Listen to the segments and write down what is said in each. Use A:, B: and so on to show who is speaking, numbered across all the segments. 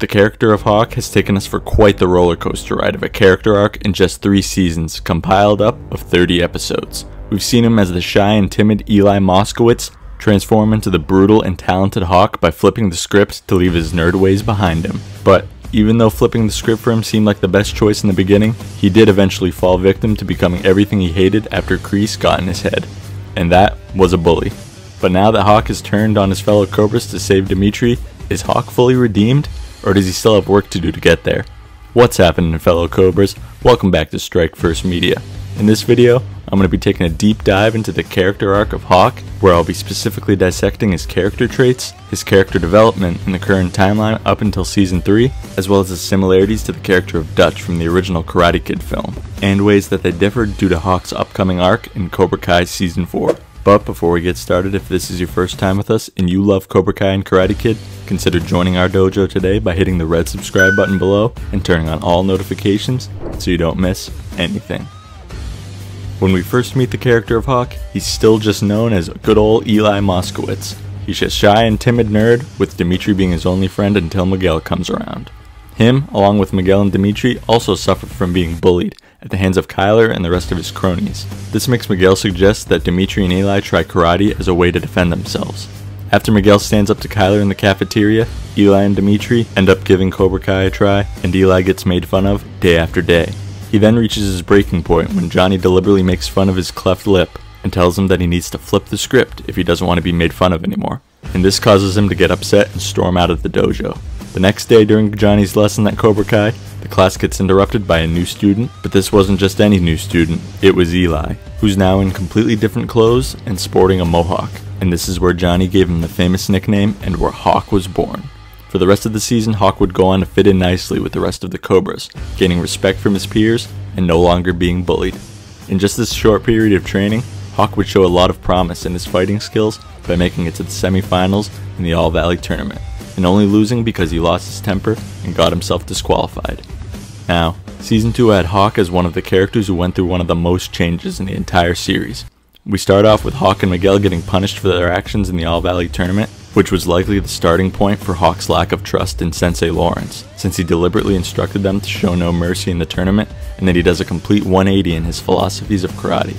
A: The character of Hawk has taken us for quite the roller coaster ride of a character arc in just 3 seasons, compiled up of 30 episodes. We've seen him as the shy and timid Eli Moskowitz transform into the brutal and talented Hawk by flipping the script to leave his nerd ways behind him. But even though flipping the script for him seemed like the best choice in the beginning, he did eventually fall victim to becoming everything he hated after Kreese got in his head. And that was a bully. But now that Hawk has turned on his fellow Cobras to save Dimitri, is Hawk fully redeemed? Or does he still have work to do to get there? What's happening, fellow Cobras? Welcome back to Strike First Media. In this video, I'm going to be taking a deep dive into the character arc of Hawk, where I'll be specifically dissecting his character traits, his character development in the current timeline up until Season 3, as well as the similarities to the character of Dutch from the original Karate Kid film, and ways that they differed due to Hawk's upcoming arc in Cobra Kai Season 4. But before we get started, if this is your first time with us and you love Cobra Kai and Karate Kid, consider joining our dojo today by hitting the red subscribe button below and turning on all notifications so you don't miss anything. When we first meet the character of Hawk, he's still just known as good old Eli Moskowitz. He's a shy and timid nerd, with Dimitri being his only friend until Miguel comes around. Him, along with Miguel and Dimitri, also suffer from being bullied at the hands of Kyler and the rest of his cronies. This makes Miguel suggest that Dimitri and Eli try karate as a way to defend themselves. After Miguel stands up to Kyler in the cafeteria, Eli and Dimitri end up giving Cobra Kai a try, and Eli gets made fun of day after day. He then reaches his breaking point when Johnny deliberately makes fun of his cleft lip and tells him that he needs to flip the script if he doesn't want to be made fun of anymore. And this causes him to get upset and storm out of the dojo. The next day during Johnny's lesson at Cobra Kai, the class gets interrupted by a new student, but this wasn't just any new student, it was Eli, who's now in completely different clothes and sporting a mohawk. And this is where Johnny gave him the famous nickname and where Hawk was born. For the rest of the season, Hawk would go on to fit in nicely with the rest of the Cobras, gaining respect from his peers and no longer being bullied. In just this short period of training, Hawk would show a lot of promise in his fighting skills by making it to the semifinals in the All Valley tournament, and only losing because he lost his temper and got himself disqualified. Now, Season 2 had Hawk as one of the characters who went through one of the most changes in the entire series. We start off with Hawk and Miguel getting punished for their actions in the All Valley tournament, which was likely the starting point for Hawk's lack of trust in Sensei Lawrence, since he deliberately instructed them to show no mercy in the tournament and that he does a complete 180 in his philosophies of karate.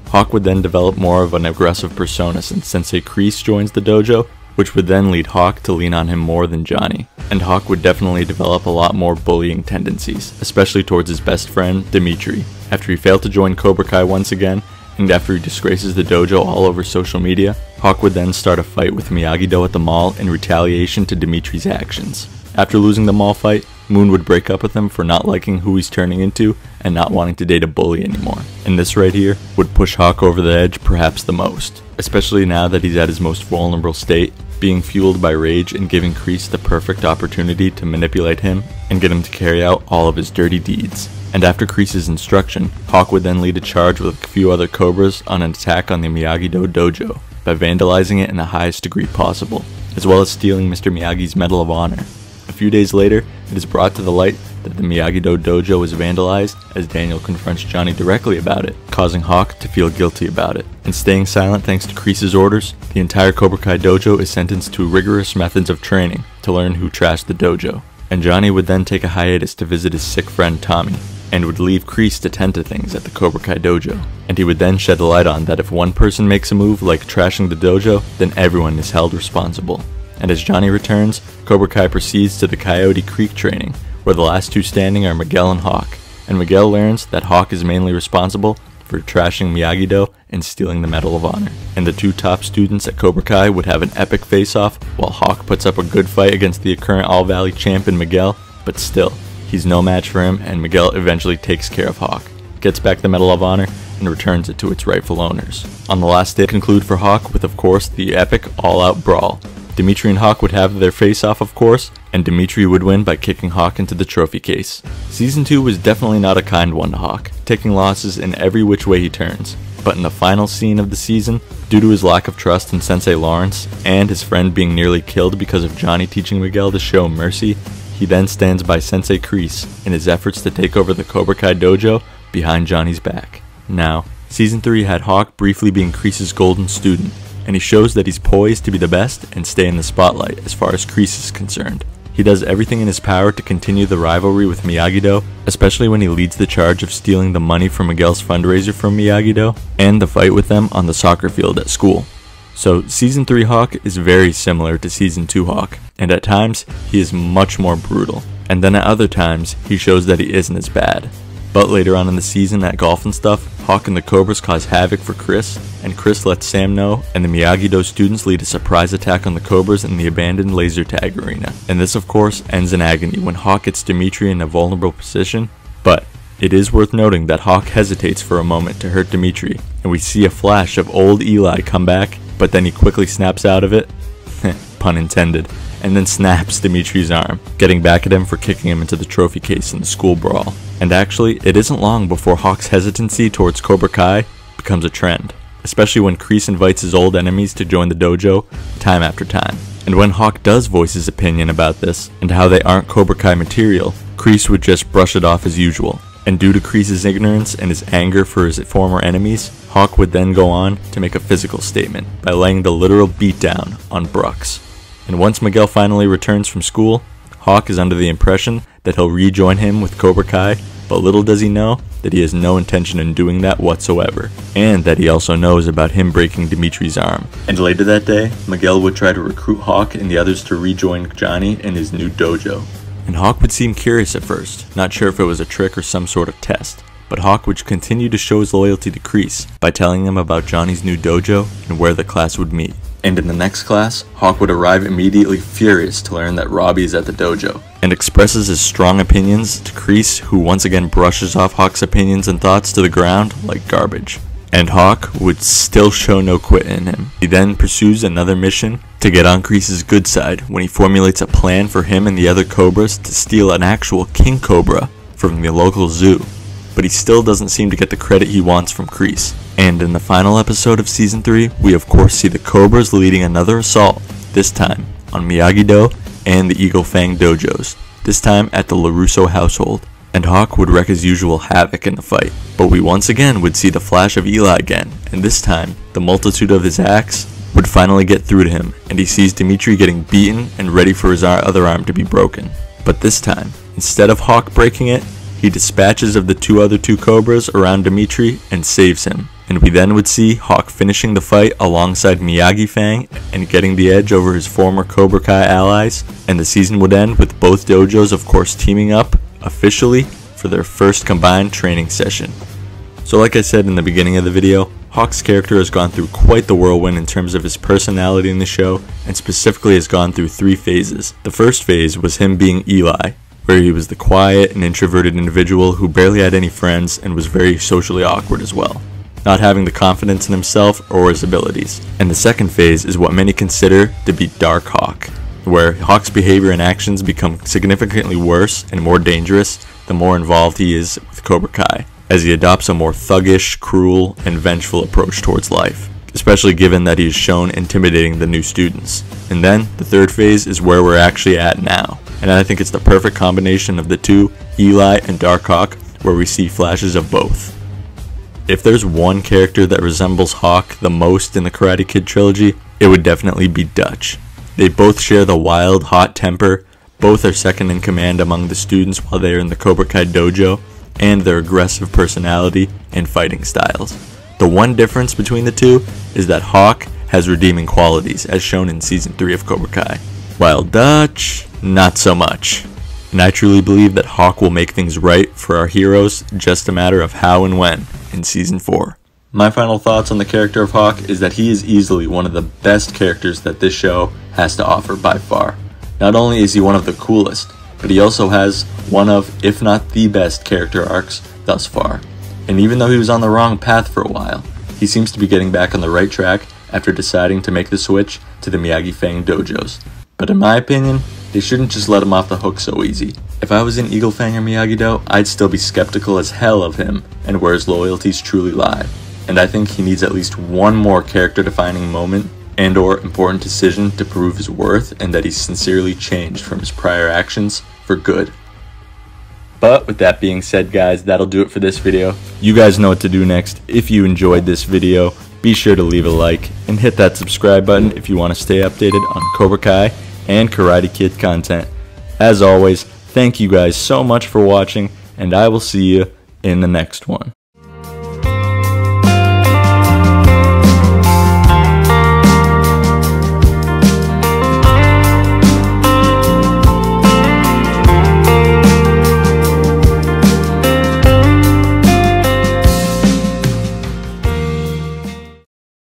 A: Hawk would then develop more of an aggressive persona since Sensei Kreese joins the dojo, which would then lead Hawk to lean on him more than Johnny, and Hawk would definitely develop a lot more bullying tendencies, especially towards his best friend, Dimitri. After he failed to join Cobra Kai once again, and after he disgraces the dojo all over social media, Hawk would then start a fight with Miyagi-Do at the mall in retaliation to Dimitri's actions. After losing the mall fight, Moon would break up with him for not liking who he's turning into and not wanting to date a bully anymore. And this right here would push Hawk over the edge perhaps the most, especially now that he's at his most vulnerable state, being fueled by rage and giving Kreese the perfect opportunity to manipulate him and get him to carry out all of his dirty deeds. And after Kreese's instruction, Hawk would then lead a charge with a few other Cobras on an attack on the Miyagi-Do dojo by vandalizing it in the highest degree possible, as well as stealing Mr. Miyagi's Medal of Honor. A few days later, it is brought to the light that the Miyagi-Do dojo was vandalized as Daniel confronts Johnny directly about it, causing Hawk to feel guilty about it. And staying silent thanks to Kreese's orders, the entire Cobra Kai dojo is sentenced to rigorous methods of training to learn who trashed the dojo. And Johnny would then take a hiatus to visit his sick friend Tommy, and would leave Kreese to tend to things at the Cobra Kai dojo. And he would then shed the light on that if one person makes a move like trashing the dojo, then everyone is held responsible. And as Johnny returns, Cobra Kai proceeds to the Coyote Creek training, where the last two standing are Miguel and Hawk. And Miguel learns that Hawk is mainly responsible for trashing Miyagi-Do and stealing the Medal of Honor. And the two top students at Cobra Kai would have an epic face-off, while Hawk puts up a good fight against the current All Valley champion Miguel, but still, he's no match for him, and Miguel eventually takes care of Hawk, gets back the Medal of Honor, and returns it to its rightful owners. On the last day, conclude for Hawk with, of course, the epic all-out brawl. Dimitri and Hawk would have their face-off, of course, and Dimitri would win by kicking Hawk into the trophy case. Season 2 was definitely not a kind one to Hawk, taking losses in every which way he turns. But in the final scene of the season, due to his lack of trust in Sensei Lawrence, and his friend being nearly killed because of Johnny teaching Miguel to show mercy, he then stands by Sensei Kreese in his efforts to take over the Cobra Kai dojo behind Johnny's back. Now, Season 3 had Hawk briefly being Kreese's golden student, and he shows that he's poised to be the best and stay in the spotlight as far as Kreese is concerned. He He does everything in his power to continue the rivalry with Miyagi-Do, especially when he leads the charge of stealing the money from Miguel's fundraiser from Miyagi-Do, and the fight with them on the soccer field at school. So Season 3 Hawk is very similar to Season 2 Hawk, and at times he is much more brutal, and then at other times he shows that he isn't as bad. But later on in the season at golf and stuff, Hawk and the Cobras cause havoc for Chris, and Chris lets Sam know, and the Miyagi-Do students lead a surprise attack on the Cobras in the abandoned laser tag arena. And this of course ends in agony when Hawk gets Dimitri in a vulnerable position, but it is worth noting that Hawk hesitates for a moment to hurt Dimitri, and we see a flash of old Eli come back, but then he quickly snaps out of it, pun intended, and then snaps Dimitri's arm, getting back at him for kicking him into the trophy case in the school brawl. And actually, it isn't long before Hawk's hesitancy towards Cobra Kai becomes a trend, especially when Kreese invites his old enemies to join the dojo time after time. And when Hawk does voice his opinion about this and how they aren't Cobra Kai material, Kreese would just brush it off as usual. And due to Kreese's ignorance and his anger for his former enemies, Hawk would then go on to make a physical statement by laying the literal beatdown on Brooks. And once Miguel finally returns from school, Hawk is under the impression that he'll rejoin him with Cobra Kai, but little does he know that he has no intention in doing that whatsoever, and that he also knows about him breaking Dimitri's arm. And later that day, Miguel would try to recruit Hawk and the others to rejoin Johnny in his new dojo. And Hawk would seem curious at first, not sure if it was a trick or some sort of test, but Hawk would continue to show his loyalty to Kreese by telling him about Johnny's new dojo and where the class would meet. And in the next class, Hawk would arrive immediately furious to learn that Robbie is at the dojo, and expresses his strong opinions to Kreese, who once again brushes off Hawk's opinions and thoughts to the ground like garbage. And Hawk would still show no quit in him. He then pursues another mission to get on Kreese's good side when he formulates a plan for him and the other Cobras to steal an actual king cobra from the local zoo. But he still doesn't seem to get the credit he wants from Kreese. And in the final episode of Season 3, we of course see the Cobras leading another assault, this time on Miyagi-Do and the Eagle Fang dojos, this time at the LaRusso household. And Hawk would wreak his usual havoc in the fight, but we once again would see the flash of Eli again, and this time, the multitude of his acts would finally get through to him, and he sees Dimitri getting beaten and ready for his other arm to be broken. But this time, instead of Hawk breaking it, he dispatches of the other two Cobras around Dimitri and saves him. And we then would see Hawk finishing the fight alongside Miyagi-Fang and getting the edge over his former Cobra Kai allies, and the season would end with both dojos of course teaming up officially for their first combined training session. So like I said in the beginning of the video, Hawk's character has gone through quite the whirlwind in terms of his personality in the show, and specifically has gone through 3 phases. The first phase was him being Eli, where he was the quiet and introverted individual who barely had any friends and was very socially awkward as well, not having the confidence in himself or his abilities. And the second phase is what many consider to be Dark Hawk, where Hawk's behavior and actions become significantly worse and more dangerous the more involved he is with Cobra Kai, as he adopts a more thuggish, cruel, and vengeful approach towards life, especially given that he is shown intimidating the new students. And then, the third phase is where we're actually at now, and I think it's the perfect combination of the two, Eli and Dark Hawk, where we see flashes of both. If there's one character that resembles Hawk the most in the Karate Kid trilogy, it would definitely be Dutch. They both share the wild, hot temper, both are second in command among the students while they are in the Cobra Kai dojo, and their aggressive personality and fighting styles. The one difference between the two is that Hawk has redeeming qualities, as shown in Season 3 of Cobra Kai, while Dutch, not so much. And I truly believe that Hawk will make things right for our heroes, just a matter of how and when in Season 4. My final thoughts on the character of Hawk is that he is easily one of the best characters that this show has to offer by far. Not only is he one of the coolest, but he also has one of, if not the best character arcs thus far. And even though he was on the wrong path for a while, he seems to be getting back on the right track after deciding to make the switch to the Miyagi-Fang dojos. But in my opinion, they shouldn't just let him off the hook so easy. If I was in Eagle Fang or Miyagi-Do, I'd still be skeptical as hell of him and where his loyalties truly lie. And I think he needs at least one more character-defining moment and or important decision to prove his worth and that he's sincerely changed from his prior actions for good. But with that being said, guys, that'll do it for this video. You guys know what to do next. If you enjoyed this video, be sure to leave a like and hit that subscribe button if you want to stay updated on Cobra Kai and Karate Kid content. As always, thank you guys so much for watching, and I will see you in the next one.